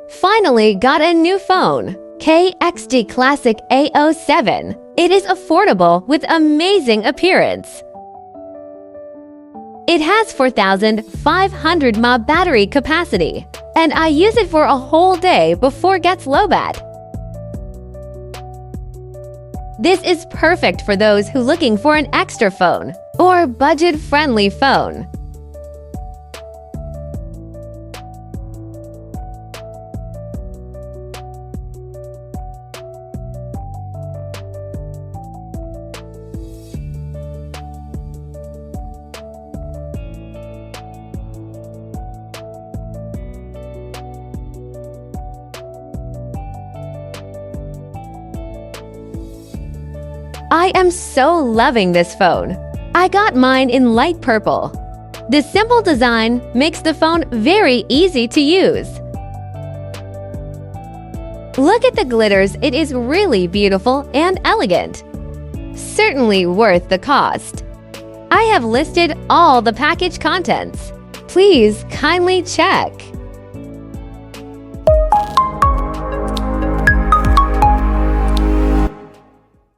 Finally got a new phone, KXD Classic A07. It is affordable with amazing appearance. It has 4,500 mAh battery capacity, and I use it for a whole day before it gets low bat. This is perfect for those who looking for an extra phone or budget-friendly phone. I am so loving this phone. I got mine in light purple. The simple design makes the phone very easy to use. Look at the glitters, it is really beautiful and elegant. Certainly worth the cost. I have listed all the package contents. Please kindly check.